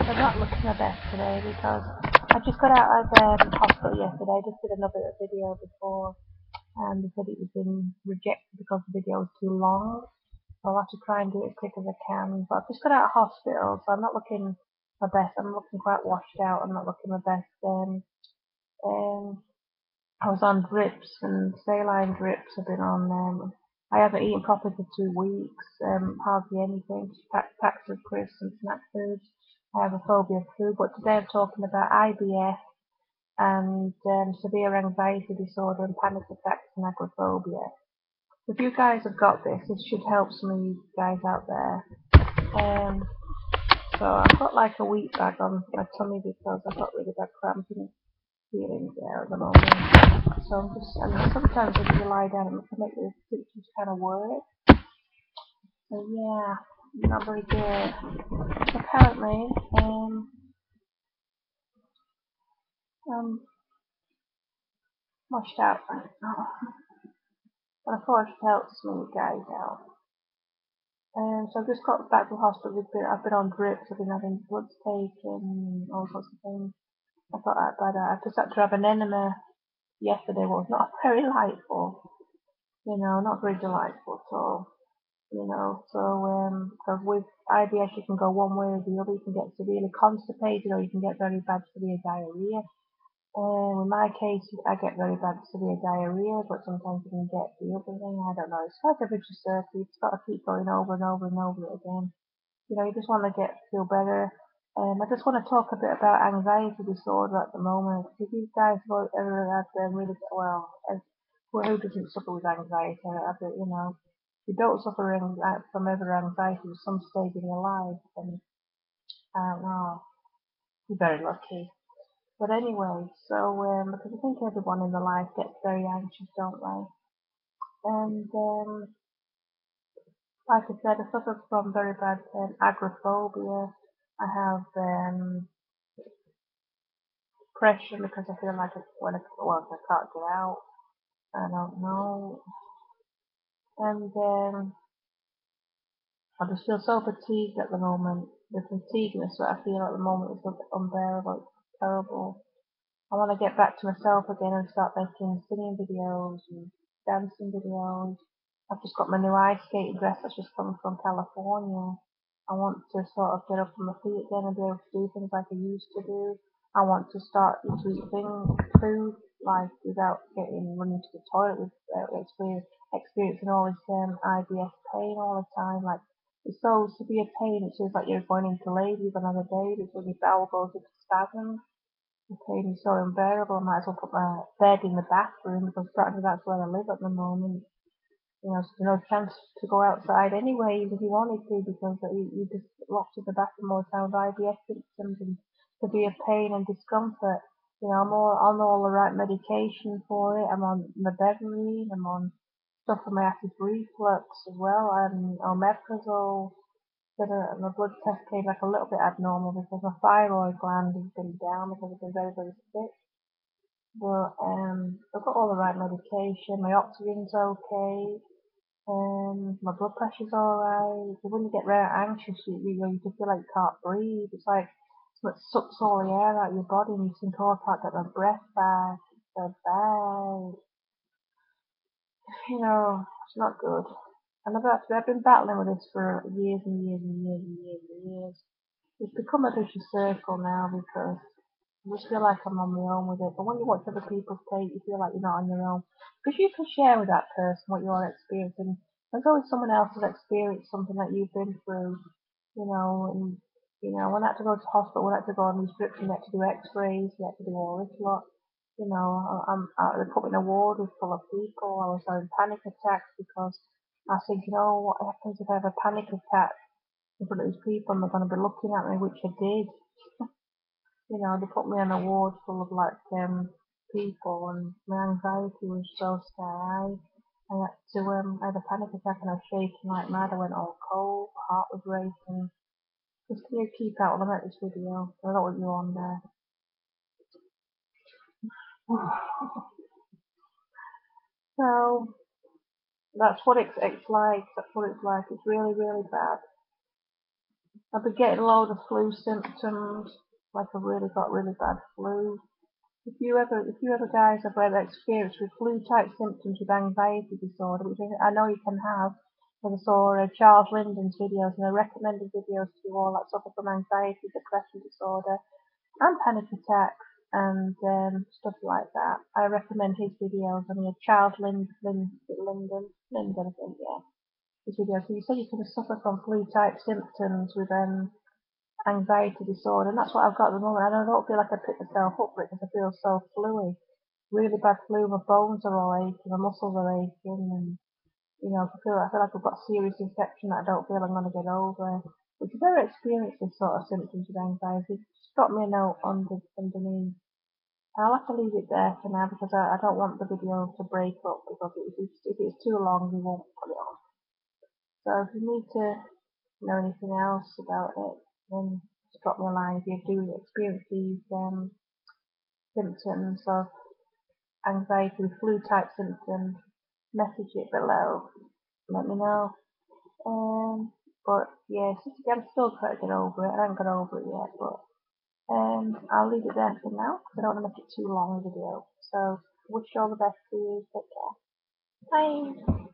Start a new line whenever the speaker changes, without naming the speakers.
I'm not looking my best today because I just got out of hospital yesterday. I just did another video before and they said it was been rejected because the video was too long. So I'll have to try and do it as quick as I can. But I've just got out of hospital, so I'm not looking my best. I'm looking quite washed out. I'm not looking my best. I was on drips and saline drips. I've been on. I haven't eaten properly for 2 weeks. Hardly anything. Just packs of crisps and snack foods. I have a phobia of food. But today I'm talking about IBS and severe anxiety disorder and panic attacks and agoraphobia. If you guys have got this should help some of you guys out there. So I've got like a wheat bag on my tummy because I've got really bad cramping feelings there at the moment. So I'm just, and sometimes if you lie down it can make the symptoms kind of worse. So yeah, not very good. Apparently, I'm washed out right now. And I thought I should help some of you guys out. So I've just got back from hospital. I've been on drips. I've been having bloods taken, all sorts of things. I got that bad. I just had to have an enema yesterday. Was not very delightful, not very delightful at all. So with IBS you can go one way or the other. You can get severely constipated, or you can get very bad severe diarrhea. In my case, I get very bad severe diarrhea, but sometimes you can get the other thing. I don't know. It's like a vicious circle. You've got to keep going over and over and over it again. You just want to feel better. I just want to talk a bit about anxiety disorder at the moment. If you guys have ever had really well, who doesn't suffer with anxiety? If you don't suffer from ever anxiety at some stage in your life, then I don't know, you're very lucky. But anyway, so because I think everyone in their life gets very anxious, don't they? And like I said, I suffer from very bad agoraphobia. I have depression because I feel like if I can't get out, I don't know. And I just feel so fatigued at the moment. The fatigueness that I feel at the moment is unbearable. It's terrible. I want to get back to myself again and start making singing videos and dancing videos. I've just got my new ice skating dress that's just come from California. I want to sort of get up on my feet again and be able to do things like I used to do. I want to start to eat food like without running to the toilet with experiencing all this IBS pain all the time. Like it's so severe pain, it feels like you're going into labour, you're going to have a baby. It's when your bowel goes into spasms. The pain is so unbearable. I might as well put my bed in the bathroom because practically that's where I live at the moment. So there's no chance to go outside anyway, even if you wanted to, because you just locked in the bathroom all the time with IBS symptoms and severe pain and discomfort. I'm on all the right medication for it. I'm on mebeverine. I'm on stuff for my acid reflux as well. I'm on omeprazole. But my blood test came back a little bit abnormal because my thyroid gland has been down because I've been very, very sick. But I've got all the right medication. My oxygen's okay. My blood pressure's alright. So when you get very anxious, you just feel like you can't breathe. It's like it sucks all the air out of your body, and you think, oh, I can't get my breath back. It's so bad. It's not good. And I've been battling with this for years and years and years and years and years. It's become a vicious circle now because I just feel like I'm on my own with it. But when you watch other people's take, you feel like you're not on your own. Because you can share with that person what you're experiencing. There's always someone else who's experienced something that you've been through, and when I had to go to hospital, when I had to go on these trips, you had to do x-rays, you had to do all this lot. They put me in a ward with full of people. I was having panic attacks because I think, what happens if I have a panic attack in front of these people and they're going to be looking at me, which I did. They put me in a ward full of people, and my anxiety was so sky high. I had a panic attack and I was shaking like mad. I went all cold, my heart was racing. Just can you keep out when I make this video? I don't want you on there. So that's what it's like. That's what it's like. It's really, really bad. I've been getting a load of flu symptoms, like I've really got really bad flu. If you ever guys have ever experienced with flu-type symptoms with anxiety disorder, which I know you can have, because I saw Charles Linden's videos and I recommended videos to you all that suffer from anxiety, depression disorder, and panic attacks and stuff like that. I recommend his videos. I mean, Charles Linden, I think, yeah. His videos. So you said you can suffer from flu-type symptoms with anxiety disorder, and that's what I've got at the moment. And I don't feel like I pick myself up for it because I feel so fluey, really bad flu. My bones are all aching, my muscles are aching, and I feel like I've got serious infection that I don't feel I'm going to get over. If you've ever experienced this sort of symptoms with anxiety, just drop me a note underneath. I'll have to leave it there for now because I don't want the video to break up because if it's too long, we won't put it on. So if you need to know anything else about it, then just drop me a line. If you do experience these symptoms of anxiety, flu-type symptoms, message it below. Let me know. But yeah, I'm still trying to get over it. I haven't got over it yet, but I'll leave it there for now because I don't want to make it too long a video. So wish you all the best to you. Take care. Bye.